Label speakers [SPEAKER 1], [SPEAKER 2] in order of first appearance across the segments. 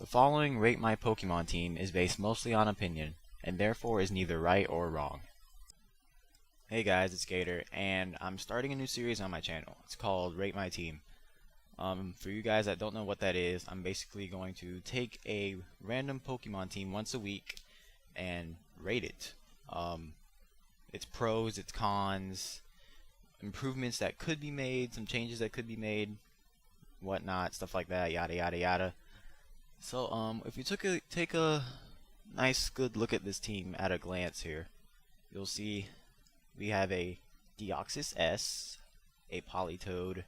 [SPEAKER 1] The following Rate My Pokemon team is based mostly on opinion, and therefore is neither right or wrong. Hey guys, it's Gator, and I'm starting a new series on my channel. It's called Rate My Team. For you guys that don't know what that is, I'm basically going to take a random Pokemon team once a week and rate it. Its pros, its cons, improvements that could be made, some changes that could be made, whatnot, stuff like that, yada yada yada. So, if you take a nice good look at this team at a glance here, you'll see we have a Deoxys S, a Politoed,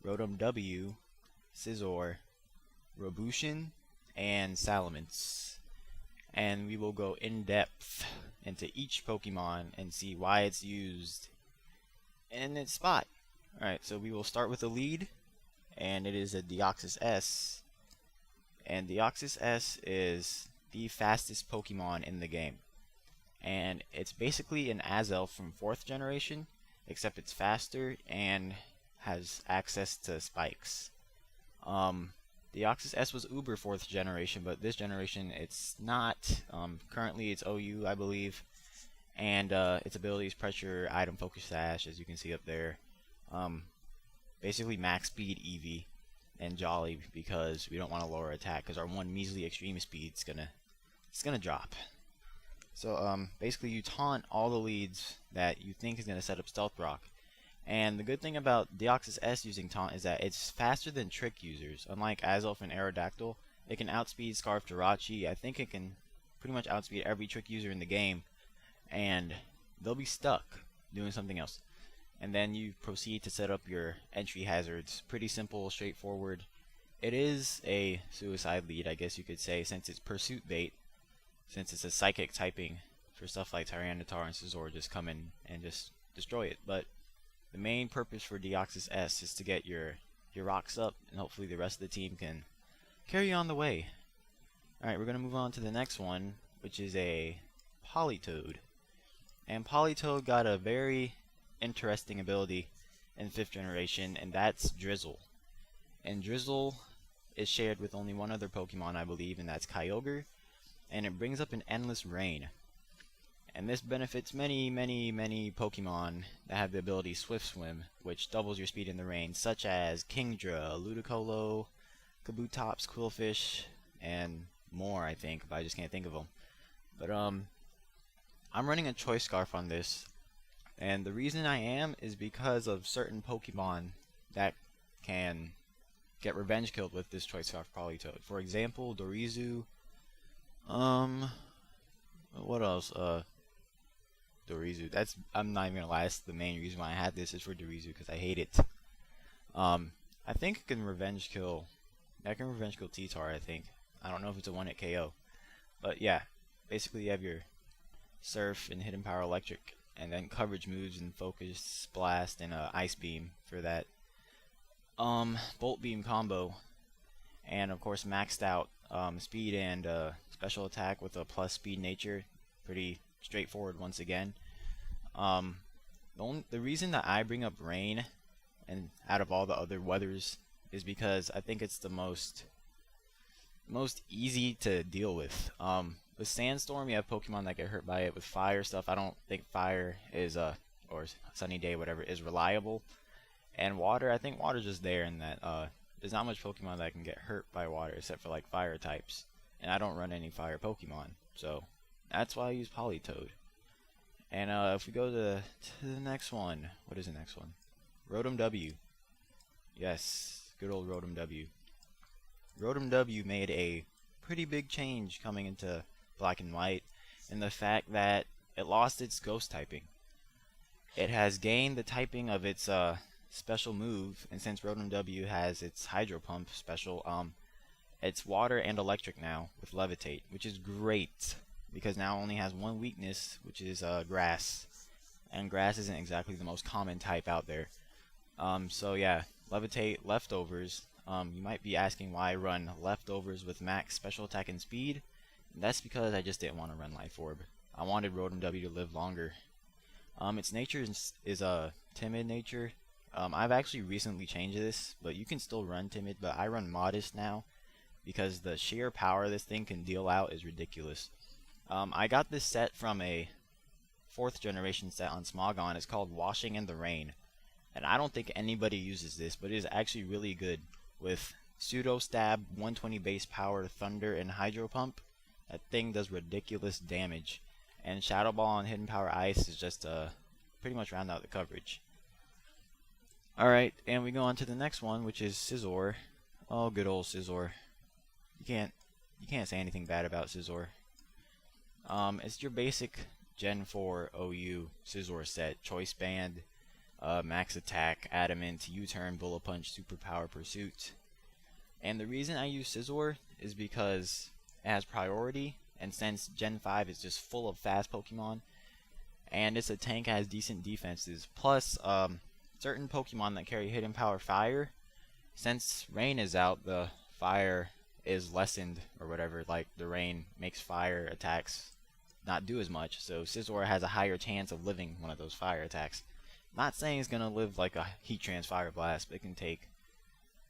[SPEAKER 1] Rotom W, Scizor, Robution, and Salamence. And we will go in depth into each Pokemon and see why it's used in its spot. Alright, so we will start with the lead, and it is a Deoxys S. And Deoxys S is the fastest Pokemon in the game. And it's basically an Azelf from 4th generation, except it's faster and has access to spikes. Deoxys S was Uber 4th generation, but this generation it's not. Currently it's OU, I believe. And its abilities pressure, item, focus, sash, as you can see up there. Basically max speed Eevee and Jolly, because we don't want to lower attack, because our one measly extreme speed is gonna drop. So basically you taunt all the leads that you think is gonna set up Stealth Rock. And the good thing about Deoxys S using taunt is that it's faster than trick users. Unlike Azelf and Aerodactyl, it can outspeed Scarf Jirachi. I think it can pretty much outspeed every trick user in the game, and they'll be stuck doing something else. And then you proceed to set up your entry hazards. Pretty simple, straightforward. It is a suicide lead, I guess you could say, since it's pursuit bait, since it's a psychic typing for stuff like Tyranitar and Scizor just come in and just destroy it. But the main purpose for Deoxys S is to get your rocks up, and hopefully the rest of the team can carry you on the way. Alright, we're going to move on to the next one, which is a Politoed. And Politoed got a very interesting ability in 5th generation, and that's Drizzle. And Drizzle is shared with only one other Pokemon, I believe, and that's Kyogre. And it brings up an endless rain. And this benefits many Pokemon that have the ability Swift Swim, which doubles your speed in the rain, such as Kingdra, Ludicolo, Kabutops, Quillfish, and more, I think, but I just can't think of them. But I'm running a Choice Scarf on this, and the reason I am is because of certain Pokemon that can get revenge killed with this Choice Scarf Politoed. For example, Dorizu. What else? Dorizu. I'm not even gonna lie. That's the main reason why I had this is for Dorizu, because I hate it. I think it can revenge kill. That can revenge kill T-Tar. I think. I don't know if it's a one-hit KO, but yeah. Basically, you have your Surf and Hidden Power Electric, and then coverage moves and Focus Blast and Ice Beam for that Bolt Beam combo, and of course maxed out speed and special attack with a plus speed nature. Pretty straightforward once again. The reason that I bring up rain and out of all the other weathers is because I think it's the most easy to deal with. With Sandstorm, you have Pokemon that get hurt by it. With fire stuff, I don't think fire is or sunny day, whatever, is reliable. And water, I think water's just there, in that there's not much Pokemon that can get hurt by water except for like fire types. And I don't run any fire Pokemon, so that's why I use Politoed. And if we go to the next one, what is the next one? Rotom W. Yes, good old Rotom W. Rotom W made a pretty big change coming into Black and White, in the fact that it lost its ghost typing. It has gained the typing of its special move, and since Rotom W has its Hydro Pump special, it's water and electric now with Levitate, which is great because now it only has one weakness, which is grass, and grass isn't exactly the most common type out there. So yeah, Levitate, Leftovers. You might be asking why I run Leftovers with max special attack and speed. That's because I just didn't want to run Life Orb. I wanted Rotom W to live longer. Its nature is a timid nature. I've actually recently changed this, but you can still run timid, but I run modest now. because the sheer power this thing can deal out is ridiculous. I got this set from a 4th generation set on Smogon. It's called Washing in the Rain, and I don't think anybody uses this, but it is actually really good with Pseudo Stab, 120 base power, Thunder, and Hydro Pump. That thing does ridiculous damage, and Shadow Ball and Hidden Power Ice is just pretty much round out the coverage. Alright, and we go on to the next one, which is Scizor. Oh, good old Scizor. You can't say anything bad about Scizor. It's your basic Gen 4 OU Scizor set. Choice Band, Max Attack, Adamant, U-Turn, Bullet Punch, Superpower, Pursuit. And the reason I use Scizor is because it has priority, and since Gen 5 is just full of fast Pokemon, and it's a tank that has decent defenses, plus certain Pokemon that carry Hidden Power Fire, since Rain is out, the fire is lessened or whatever. Like, the rain makes fire attacks not do as much, so Scizor has a higher chance of living one of those fire attacks. Not saying it's gonna live like a Heat Trance Fire Blast, but it can take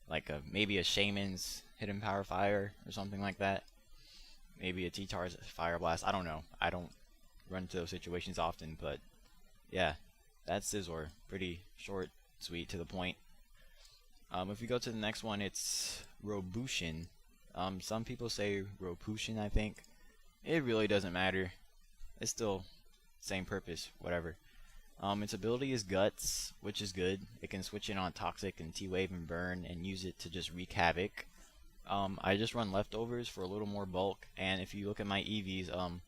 [SPEAKER 1] like maybe a Shaman's Hidden Power Fire or something like that. Maybe a T-Tar's Fire Blast. I don't know. I don't run into those situations often, but yeah, that's Scizor. Pretty short, sweet, to the point. If we go to the next one, it's Robushin. Some people say Ropushin, I think. It really doesn't matter. It's still same purpose, whatever. Its ability is Guts, which is good. It can switch in on Toxic and T-Wave and Burn and use it to just wreak havoc. I just run Leftovers for a little more bulk, and if you look at my EVs,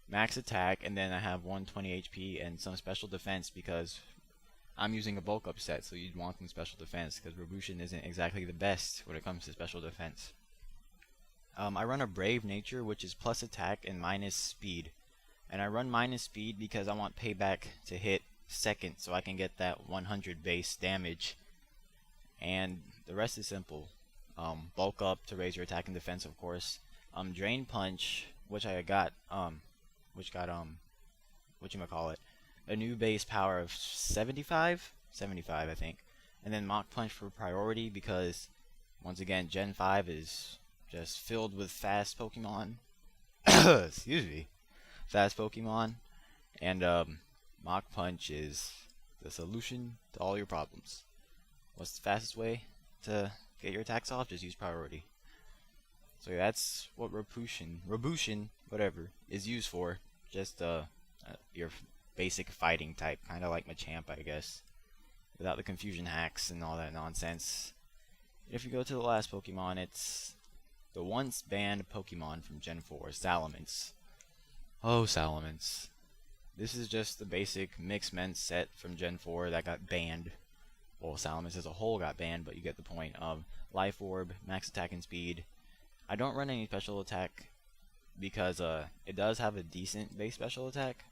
[SPEAKER 1] max attack, and then I have 120 HP and some special defense because I'm using a bulk up set, so you'd want some special defense because Robushin isn't exactly the best when it comes to special defense. I run a Brave Nature, which is plus attack and minus speed. And I run minus speed because I want Payback to hit second so I can get that 100 base damage. And the rest is simple. Bulk up to raise your attack and defense, of course. Drain Punch, which got whatchamacallit, a new base power of 75 I think. And then Mach Punch for priority because, once again, Gen 5 is just filled with fast Pokemon. Excuse me. Fast Pokemon. And Mach Punch is the solution to all your problems. What's the fastest way to get your attacks off? Just use priority. So yeah, that's what Robushin, whatever, is used for. Just your basic fighting type, kind of like Machamp, I guess, without the confusion hacks and all that nonsense. If you go to the last Pokemon, it's the once banned Pokemon from Gen 4, Salamence. Oh, Salamence. This is just the basic Mixed Men set from Gen 4 that got banned. Well, Salamence as a whole got banned, but you get the point. Life Orb, max attack and speed. I don't run any special attack because it does have a decent base special attack.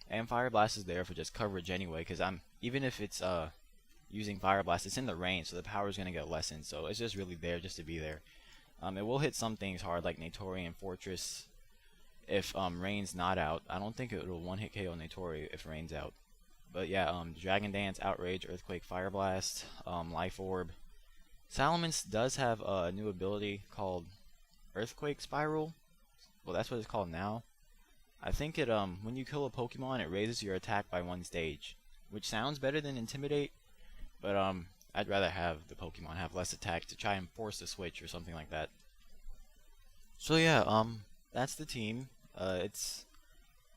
[SPEAKER 1] And Fire Blast is there for just coverage anyway, because even if it's using Fire Blast, it's in the range, so the power is going to get lessened. So it's just really there just to be there. It will hit some things hard, like Natori and Fortress, if Rain's not out. I don't think it will one-hit KO Natori if Rain's out. But yeah, Dragon Dance, Outrage, Earthquake, Fire Blast, Life Orb. Salamence does have a new ability called Earthquake Spiral. Well, that's what it's called now. I think it when you kill a Pokemon, it raises your attack by 1 stage, which sounds better than Intimidate, but I'd rather have the Pokemon have less attack to try and force a switch or something like that. So yeah, that's the team. It's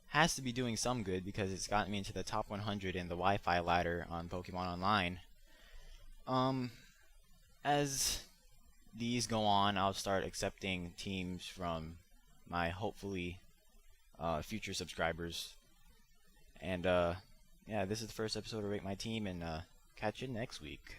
[SPEAKER 1] has to be doing some good because it's gotten me into the top 100 in the Wi-Fi ladder on Pokemon Online. As these go on, I'll start accepting teams from my hopefully future subscribers. And yeah, this is the first episode of Rate My Team, and catch you next week.